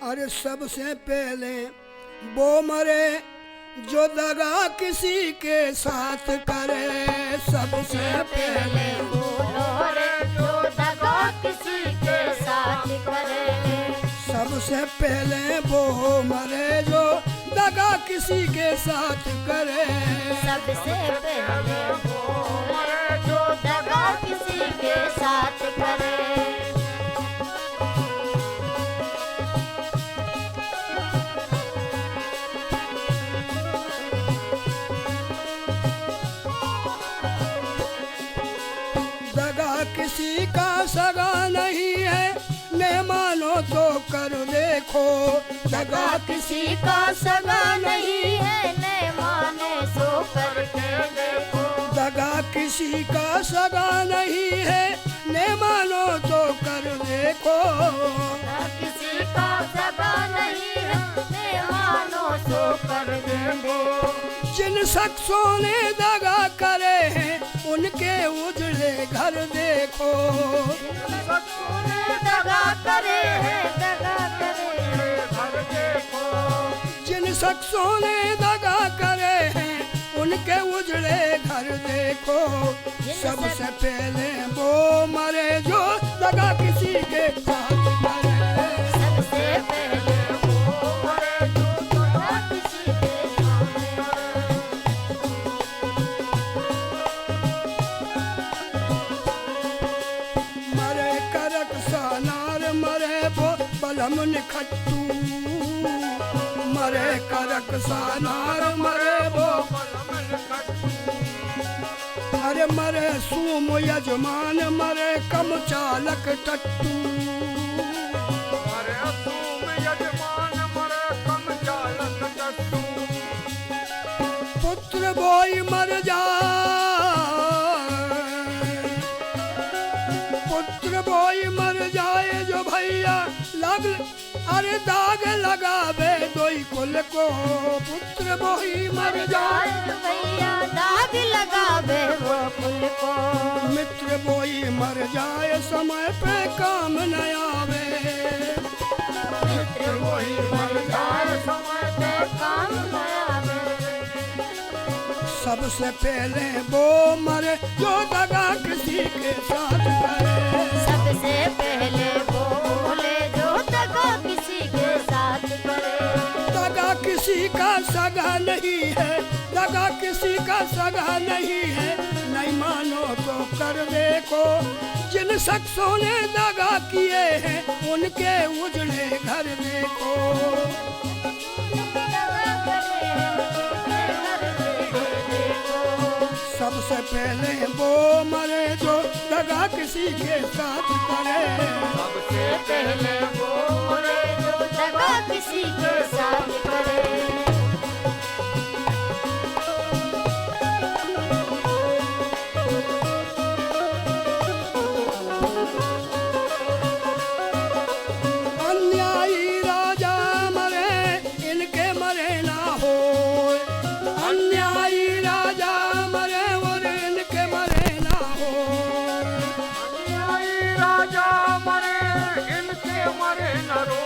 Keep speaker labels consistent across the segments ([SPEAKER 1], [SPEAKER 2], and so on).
[SPEAKER 1] अरे सबसे पहले वो मरे जो दगा किसी के साथ करे। सबसे पहले
[SPEAKER 2] वो मरे जो दगा किसी के साथ करे।
[SPEAKER 1] सबसे पहले वो मरे जो दगा किसी के साथ करे।
[SPEAKER 2] सबसे पहले वो मरे जो दगा किसी के साथ करे।
[SPEAKER 1] किसी का सगा नहीं है ने मानो तो कर देखो।
[SPEAKER 2] दगा किसी का सगा नहीं है ने माने सो करके देखो।
[SPEAKER 1] दगा किसी का सगा नहीं है ने मानो तो कर देखो।
[SPEAKER 2] किसी का सगा नहीं है ने मानो सो कर देखो।
[SPEAKER 1] जिन शख्सों ने दगा करे हैं उनके उजड़े घर देखो।
[SPEAKER 2] दगा करे हैं, दगा करे हैं, घर देखो।
[SPEAKER 1] जिन शख्सों ने दगा करे हैं उनके उजड़े घर देखो। सबसे पहले वो मरे जो दगा किसी के साथ करे।
[SPEAKER 2] सबसे पहले वो मरे जो दगा किसी के साथ करे।
[SPEAKER 1] मरे करक सानार मरे वो बलम खट्टू। मरे करक सानार मरे वो अरे मरे सूम यजमान मरे कम चालक टट्टू।
[SPEAKER 3] मरे सूम यजमान मरे कम चालक टट्टू।
[SPEAKER 1] पुत्र बोई मर जाए। पुत्र बोई मर जाए जो भैया लग अरे दाग लगावे दोई कुल को। पुत्र बोई मर जाए
[SPEAKER 2] भैया दाग लगावे वो कुल को।
[SPEAKER 1] मित्र बोई मर जाए समय पे काम न आवे।
[SPEAKER 2] मित्र वही मर जाए समय पे काम न आवे।
[SPEAKER 1] सबसे पहले वो मरे जो दगा किसी के साथ करे।
[SPEAKER 2] सबसे पहले वो बोले जो दगा किसी के साथ करे।
[SPEAKER 1] दगा किसी का सगा नहीं है। दगा किसी का सगा नहीं है नहीं मानो तो कर देखो। जिन शख्सों ने दगा किए हैं उनके उजड़े घर देखो।
[SPEAKER 2] दगा करे उनके घर देखो।
[SPEAKER 1] सबसे पहले वो मरे जो दगा किसी के साथ करे।
[SPEAKER 2] सबसे पहले वो मरे जो दगा किसी के साथ करे।
[SPEAKER 1] अन्यायी राजा मरे इनके मरे ना हो। अन्यायी राजा मरे और इनके मरे ना हो।
[SPEAKER 3] अन्यायी राजा मरे इनके मरे न रो।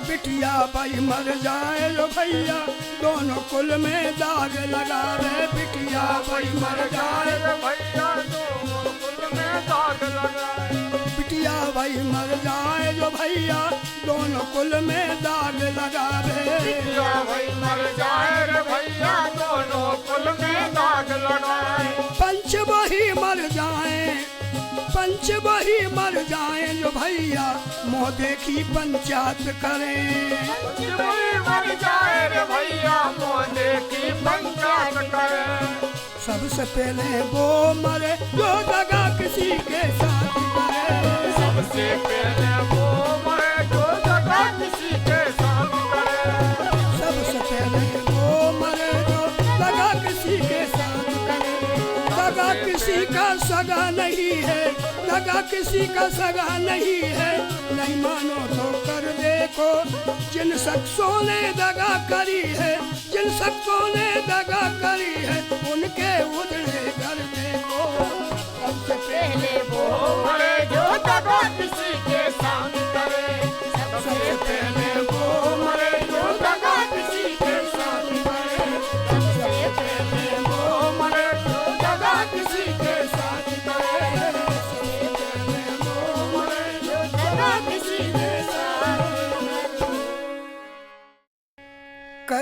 [SPEAKER 1] बिटिया भाई मर जाए जो भैया दोनों कुल में दाग लगावे। बिटिया भाई मर जाए
[SPEAKER 3] भैया दोनों कुल में दाग लगाए।
[SPEAKER 1] बिटिया भाई मर जाए जो भैया दोनों कुल में दाग लगावे।
[SPEAKER 3] बिटिया भाई मर जाए रे भैया दोनों कुल में दाग लगाए।
[SPEAKER 1] पंच वही मर जाए। पंच वही मर जाए जो भैया मोह देखी पंचायत करें।
[SPEAKER 3] वही मर जाए रे भैया मोने की पंचायत करे।
[SPEAKER 1] सबसे पहले वो मरे जो दगा किसी के साथ करे।
[SPEAKER 3] सबसे पहले वो मरे जो दगा किसी के साथ करे।
[SPEAKER 1] सबसे पहले वो मरे जो दगा किसी के साथ करे। दगा किसी का सगा नहीं है। दगा किसी का सगा नहीं है नहीं मानो तो कर देखो। जिन शख्सों ने दगा करी है जिन शख्सों ने दगा करी है उनके उजड़े घर देखो। सबसे
[SPEAKER 2] पहले वो मरे जो दगा किसी के साथ करे। सबसे
[SPEAKER 1] पहले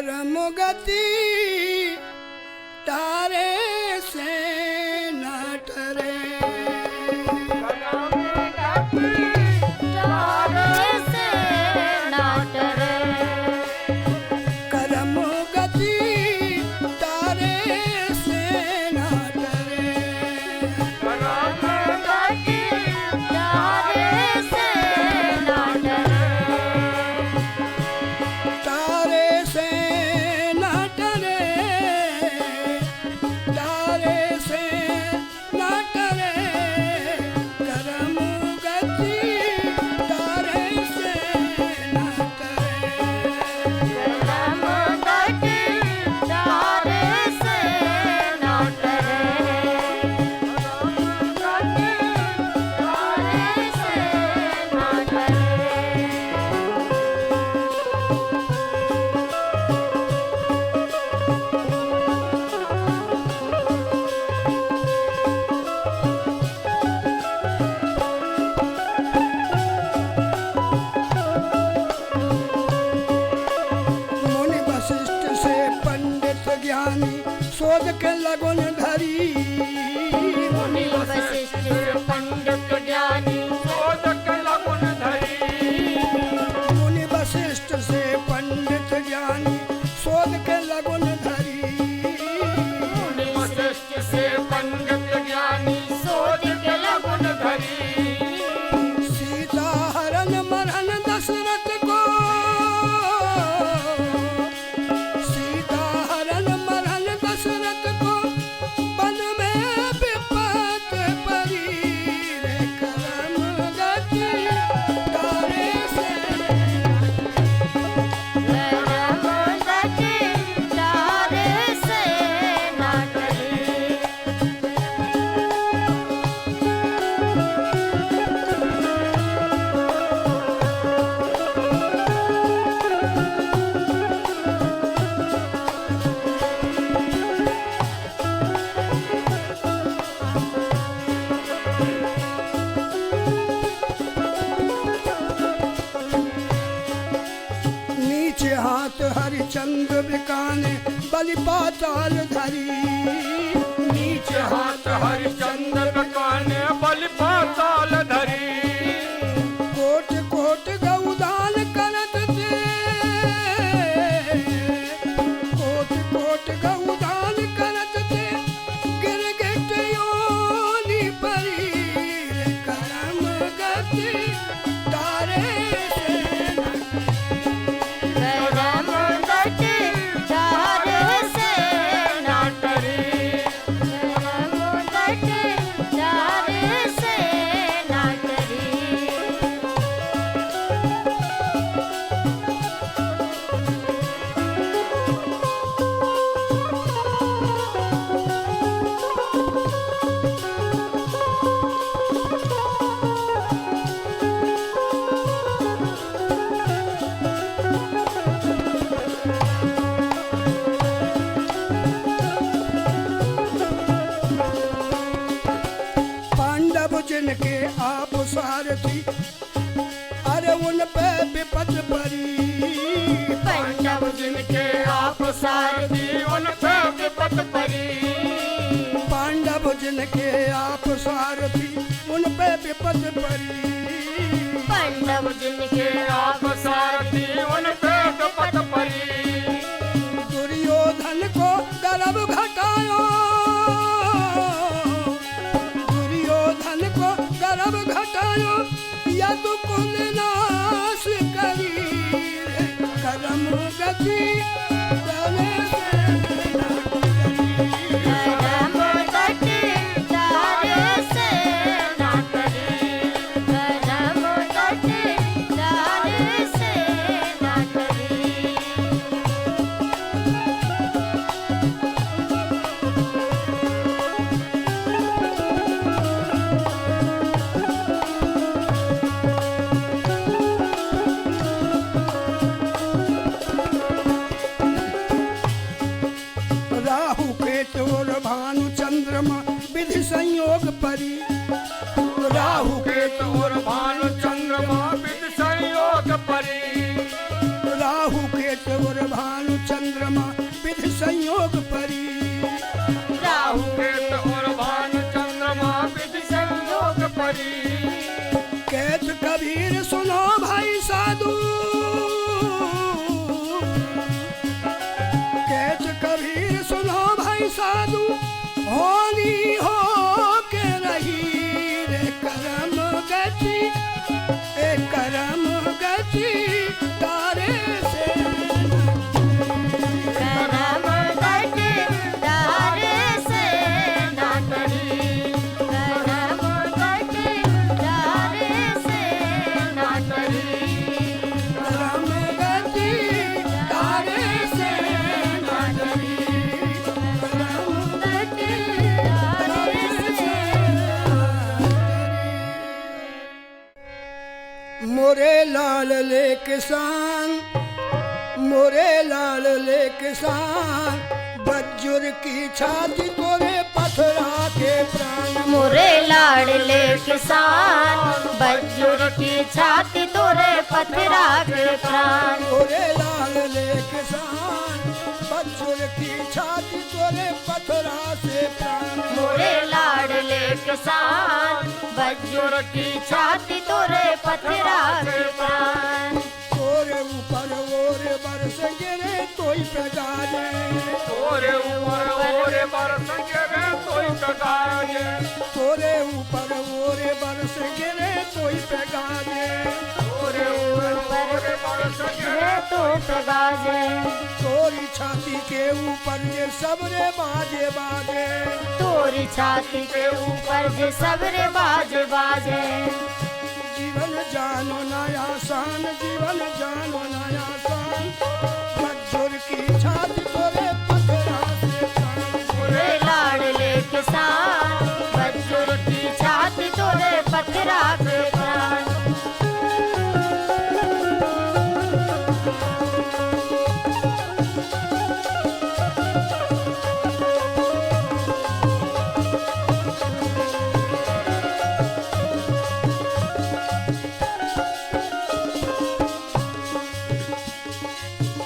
[SPEAKER 1] कर्म गति तारे से न टरे।
[SPEAKER 2] तारे से ना डरे।
[SPEAKER 1] कर्म गति तारे से न टरे।
[SPEAKER 2] गति तारे से ना डरे।
[SPEAKER 1] तारे से न टरे। तारे से न टरे। कर्म गति तारे से न टरे।
[SPEAKER 2] कर्म गति तारे से ना डरे। गति तारे से ना डरे।
[SPEAKER 1] मुनि वशिष्ठ से पंडित ज्ञानी शोध के लगन धरी।
[SPEAKER 2] मुनि वशिष्ठ पंडित ज्ञानी
[SPEAKER 3] शोधक लगुन धरी।
[SPEAKER 1] मुनि वशिष्ठ से पंडित ज्ञानी शोध के लगन धरी।
[SPEAKER 3] मुनि वशिष्ठ से पंडित ज्ञानी शोध के लगुन धरी।
[SPEAKER 1] सीता हरण मरहन दशरथ को। सीता हरण मरहन दशरथ को वन में विपत परी। रे कर्म गति तारे से।
[SPEAKER 2] कर्म गति तारे से ना डरे।
[SPEAKER 1] नीचे हाथ हरिचंद्र बिकाने बलि पाताल धरी।
[SPEAKER 3] नीचे हाथ हरिचंद्र बकाने बलि पाताल धरी।
[SPEAKER 1] कोट कोट गौदान करत थे। कोट कोट गौदान करत थे। गिरगिट योनि परी। रे कर्म गति तारे से न।
[SPEAKER 2] कर्म गति तारे से ना डरे। कर्म गति तारे से ना डरे।
[SPEAKER 1] पांडव जिनके आप सारथी। अरे उन पे विपत परी।
[SPEAKER 2] पांडव
[SPEAKER 3] जिनके आप सारथी उन पे विपत परी।
[SPEAKER 1] पांडव जिनके आप सारथी उन पे विपत परी।
[SPEAKER 2] पांडव जिनके
[SPEAKER 3] आप सारथी उन पे विपत परी।
[SPEAKER 1] दुर्योधन को गर्भ घटायो। दुर्योधन को गर्भ घटायो। यदुकुल नाश करी। रे कर्म गति तारे से न टरी।
[SPEAKER 2] कर्म गति तारे से ना डरे। कर्म गति तारे से ना डरे।
[SPEAKER 1] राहु केतु और भानु चंद्रमा विधि संयोग परी। राहु
[SPEAKER 3] केतु और भानु चंद्रमा विधि संयोग परी।
[SPEAKER 1] राहु केतु और भानु चंद्र ले किसान, मोरे लाल ले किसान, बज्जुर की छाती तोरे पथरा के प्राण।
[SPEAKER 2] मोरे लाडले किसान, बज्जुर की छाती तोरे पथरा के प्राण।
[SPEAKER 1] मोरे लाल ले किसान, बज्जुर की छाती तोरे पथरा से प्राण।
[SPEAKER 2] मोरे लाडले किसान, बज्जुर की छाती तोरे पथरा के प्राण।
[SPEAKER 1] तोरे ऊपर और बरस गिरे तोई पे गाजे,
[SPEAKER 3] तोरे ऊपर और बरस गिरे तोई पे गाजे।
[SPEAKER 1] तोरे ऊपर और बरस गिरे तोई पे गाजे।
[SPEAKER 3] तोरे ऊपर बरस गिरे
[SPEAKER 2] तो बाजे,
[SPEAKER 1] तोरी छाती के ऊपर ये सबरे बाजे बाजे।
[SPEAKER 2] तोरी छाती के ऊपर जे सबरे बाजे बाजे।
[SPEAKER 1] जीवन जानो नया शान, जीवन जानो नया शान, बज्जुर की छाती तोरे पथरा से प्राण।
[SPEAKER 2] मोरे लाडले किसान, बज्जुर की छाती तोरे पथरा के प्राण।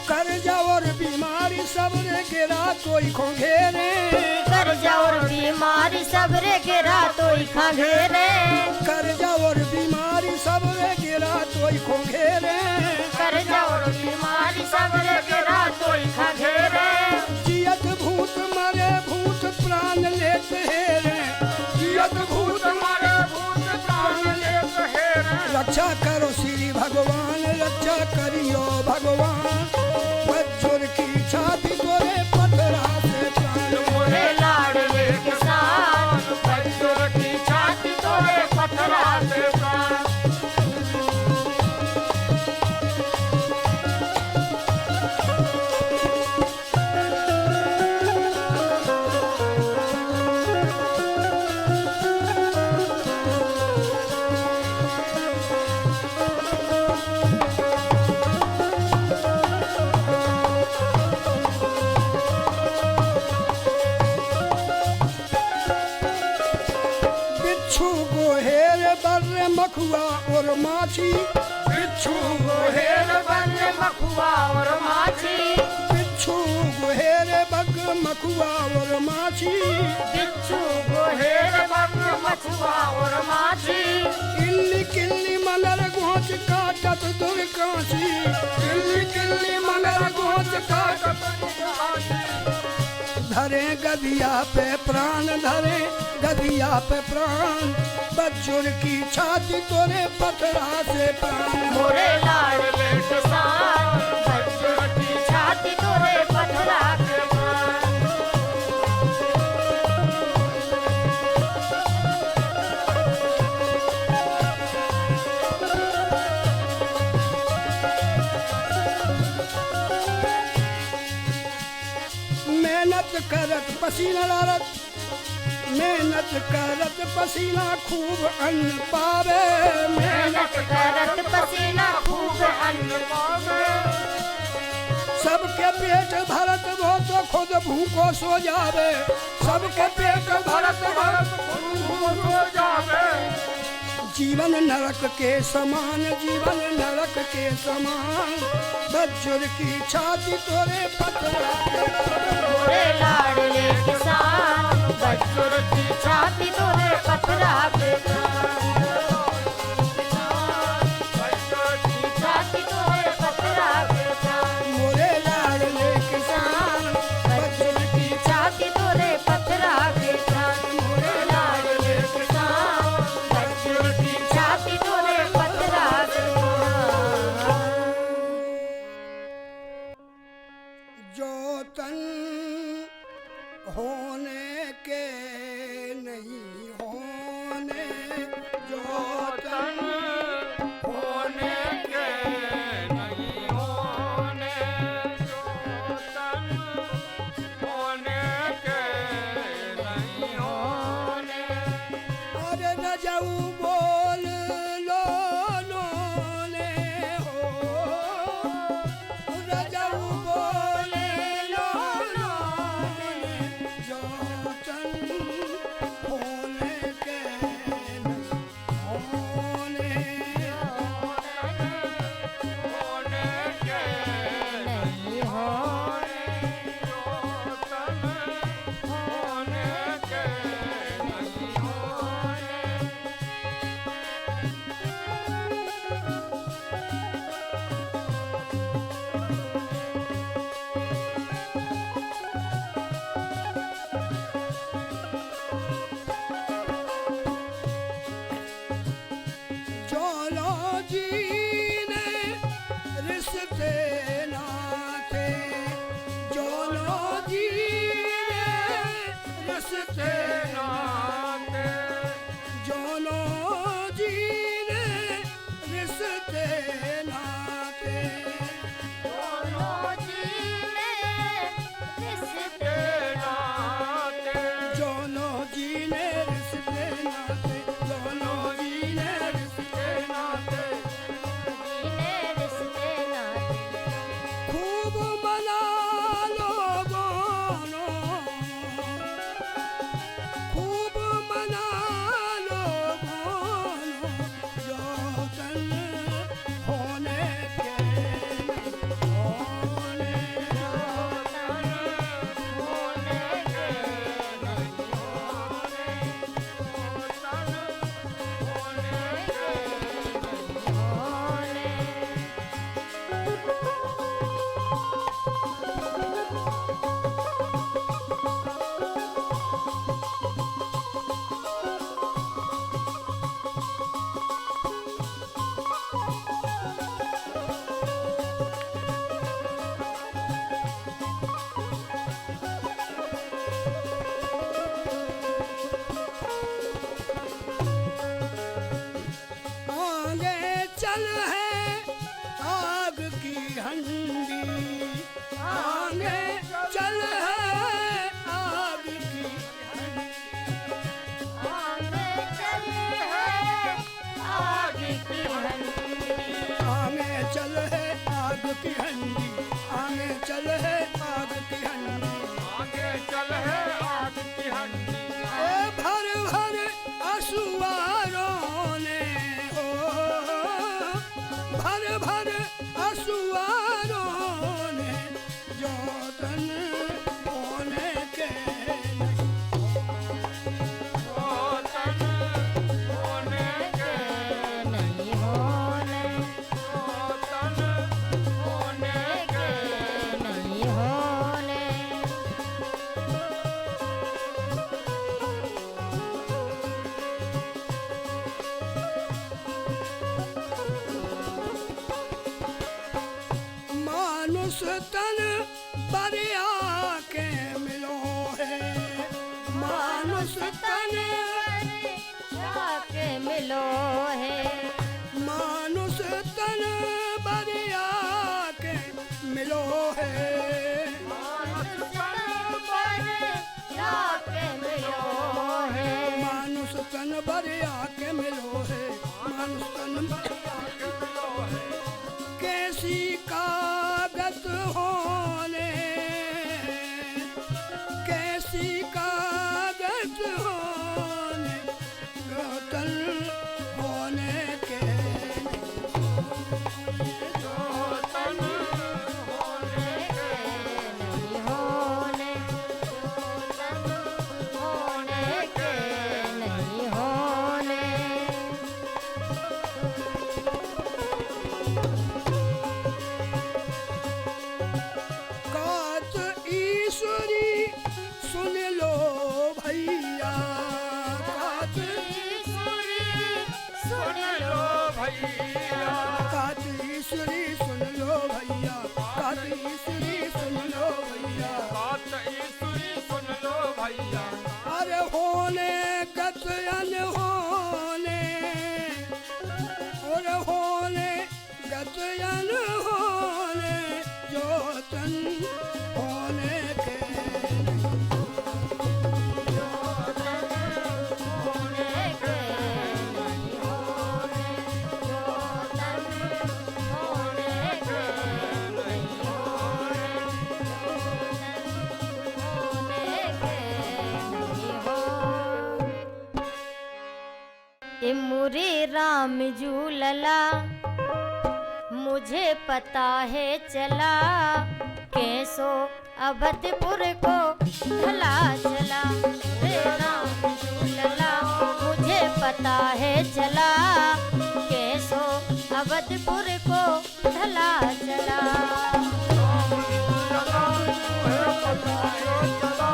[SPEAKER 1] कर्जा और बीमारी सबरे गिरा कोई खोंघेरे।
[SPEAKER 2] कर्जा और बीमारी सबरे गिरा तो खा घेरे।
[SPEAKER 1] कर्जा और बीमारी सबरे गिरा तोई खोंघेरे।
[SPEAKER 2] कर्जा और बीमारी सबरे गिरा तो खा घेरे।
[SPEAKER 1] जियत भूत मरे भूत प्राण लेते हेरे। जियत भूत
[SPEAKER 3] मारे भूत प्राण लेत हेरे।
[SPEAKER 1] रक्षा करो श्री भगवान, रक्षा करियो भगवान, बज्जुर की छाती तोरे पथरा से प्राण।
[SPEAKER 2] मोरे लाडले किसान,
[SPEAKER 3] बज्जुर की छाती तोरे पथरा से प्राण।
[SPEAKER 1] बिच्छू गोहेर बर्रे मखुआ और माछी।
[SPEAKER 3] बिच्छू गोहेर बन मखुआ और माछी।
[SPEAKER 1] बिच्छू गोहेर बग मखुआ और माछी।
[SPEAKER 2] बिच्छू
[SPEAKER 3] गोहेर बन मछुआ और माछी।
[SPEAKER 1] इल्ली किल्ली मलर घोंच काटत दुर्कांची।
[SPEAKER 3] किल्ली किल्ली मगर गोच काटत
[SPEAKER 1] धरे गदिया पे प्राण, धरे गदिया पे प्राण, बज्जुर की छाती तोरे पथरा से प्राण।
[SPEAKER 2] मोरे लाडले किसान, बज्जुर की छाती तोरे पथरा के प्राण।
[SPEAKER 1] मेहनत करत पसीना लारत, मेहनत करत पसीना खूब अन्न पावे।
[SPEAKER 2] मेहनत करत पसीना खूब अन्न
[SPEAKER 3] पावे।
[SPEAKER 1] सबके पेट भरत वो तो खुद भूखो सो जावे। सबके पेट भरत
[SPEAKER 3] भरत भूख हो जावे।
[SPEAKER 1] जीवन नरक के समान, जीवन नरक के समान, बज्जुर की छाती तोरे पथरा के प्राण।
[SPEAKER 2] मोरे लाडले किसान, बज्जुर की छाती तोरे पथरा के प्राण।
[SPEAKER 3] बज्जुर की
[SPEAKER 2] छाती तोरे पथरा के प्राण।
[SPEAKER 1] मोरे लाडले किसान,
[SPEAKER 2] बज्जुर की छाती तोरे पथरा के प्राण। मोरे लाडले किसान, बज्जुर की छाती तोरे पथरा के प्राण।
[SPEAKER 1] जो तन होने के नहीं होने चल है आग की हंडी, आगे चल है आग की
[SPEAKER 2] आगे चले है आग की हंडी,
[SPEAKER 1] आगे चल है आग की हंडी, आगे चल है आग की हंडी।
[SPEAKER 3] आगे चल है आग की हंडी,
[SPEAKER 1] ए भर भर असुआरों ने हो, भर भर असुआरों ने जोतन होने के
[SPEAKER 3] तन होने के
[SPEAKER 2] नहीं होने,
[SPEAKER 3] तन होने के
[SPEAKER 2] नहीं होने।
[SPEAKER 1] मानुष तन बरिया के मिलो है, मानुष तन
[SPEAKER 2] जाके मिलो है,
[SPEAKER 1] मानुष तन बरिया के मिलो है।
[SPEAKER 2] जाके मिलो है,
[SPEAKER 1] मानुष तन बरिया के मिलो है, मानुष तन कैसी कागत होने, कैसी कागत होने गौतन होने के
[SPEAKER 3] तन होने के
[SPEAKER 2] नहीं होने, होने के नहीं होने।
[SPEAKER 1] कात ईश्वरी सुन लो भैया, कात
[SPEAKER 3] सुन लो भैया,
[SPEAKER 1] कात ईश्वरी सुन लो भैया, कात ईश्वरी सुन लो भैया।
[SPEAKER 3] बात ईश्वरी सुन लो भैया,
[SPEAKER 1] अरे होने गत अनहोने, और होने गत अनहोने जोतन होने के
[SPEAKER 2] होने के नहीं होने, जो तन होने के नहीं होने, होने के नहीं होने। ए मुरे राम झूलला मुझे पता है चला, कैसो अवधपुर को भला चला। रे राम झूलला मुझे पता है चला, कैसो अवधपुर को भला चला।
[SPEAKER 3] चला है पता है चला,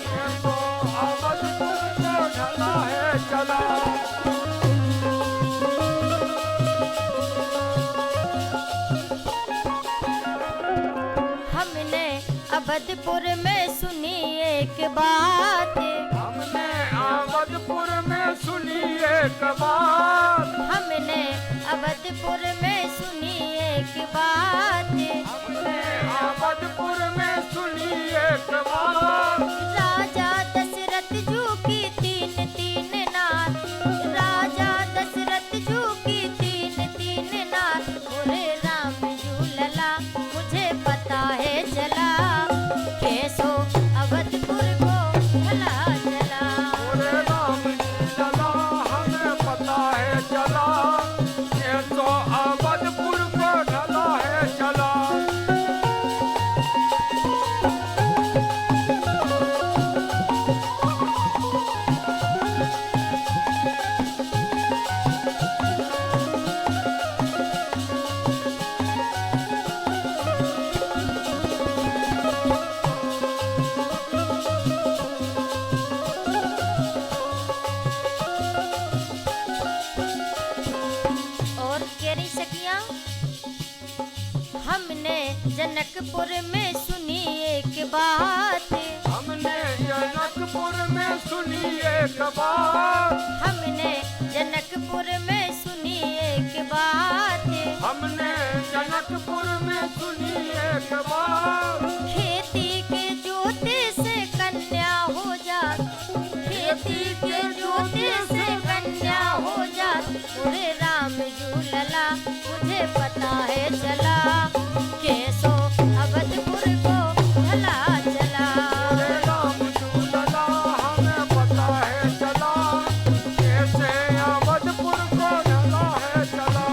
[SPEAKER 3] ये तो अवधपुर को ढला है चला।
[SPEAKER 2] हमने अवधपुर में सुनी एक बात,
[SPEAKER 3] हमने अवधपुर में सुनी एक बात,
[SPEAKER 2] हमने अवधपुर में सुनी एक बात।
[SPEAKER 3] हमने अवधपुर में सुनी एक बात।
[SPEAKER 2] राजा दशरथ जू की तीन तीन नाथ, राजा दशरथ जू की तीन तीन नाथ। बोले राम झूलला मुझे पता है चला, कैसो अवधपुर को भला चला।
[SPEAKER 3] बोले राम चला हमें पता है चला, ये तो अवधपुर को ढला है चला।
[SPEAKER 2] और केरी सखियां, हमने जनकपुर में सुनी एक बात,
[SPEAKER 3] हमने जनकपुर में सुनी एक बात,
[SPEAKER 2] हमने जनकपुर में सुनी एक बात।
[SPEAKER 3] एक बार
[SPEAKER 2] खेती के जोते से कन्या हो जात, खेती के जोते से कन्या हो जात। मोरे राम झूलला मुझे पता है चला, कैसो अवधपुर को भला चला।
[SPEAKER 3] मोरे राम झूलला हमें पता है चला, कैसे अवधपुर को ढला है चला।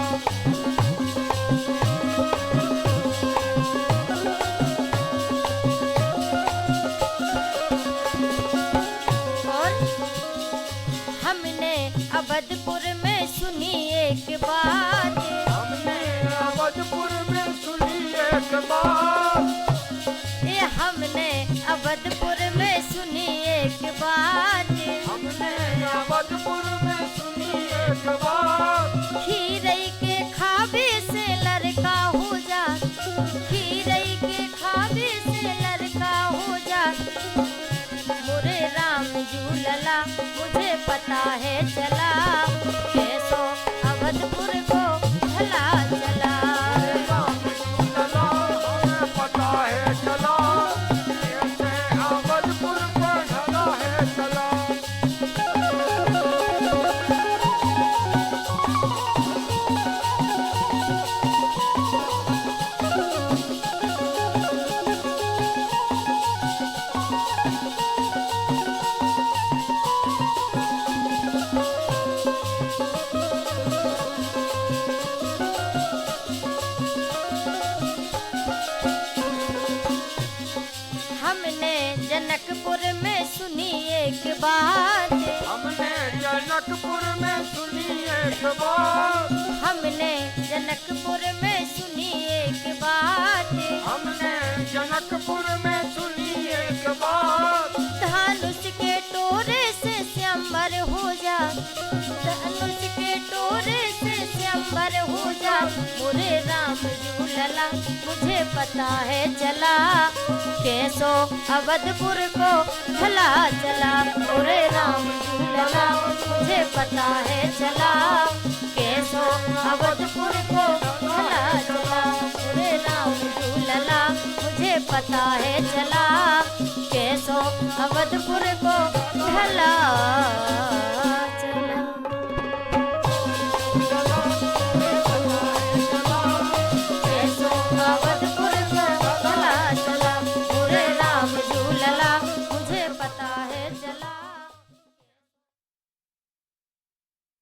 [SPEAKER 2] और हमने अवधपुर में सुनी एक बात,
[SPEAKER 3] हमने अवधपुर में सुनी एक बात,
[SPEAKER 2] ये हमने अवधपुर में सुनी एक बात।
[SPEAKER 3] हमने अवधपुर में सुनी एक बात।
[SPEAKER 2] खीरई के खाबे से लड़का हो जा, खीरई के खाबे से लड़का हो जा। मोरे राम झूलला मुझे पता है चला, कैसो अवधपुर को भला चला।
[SPEAKER 3] मोरे राम झूलला हमें पता है चला, कैसे अवधपुर को ढला है चला।
[SPEAKER 2] हमने जनकपुर में सुनी एक बात,
[SPEAKER 3] हमने जनकपुर में सुनी एक बात।
[SPEAKER 2] हमने जनकपुर में सुनी एक बात।
[SPEAKER 3] हमने जनकपुर में सुनी एक बात।
[SPEAKER 2] धनुष के टोरे से श्यामवर हो जा, धनुष के टोरे से श्यामवर हो जा। मोरे राम झूलला मुझे पता है चला, कैसो अवधपुर को भला चला। मोरे राम झूलला मुझे पता है चला, कैसो अवधपुर को भला चला। मोरे राम झूलला मुझे पता है चला, कैसो अवधपुर को भला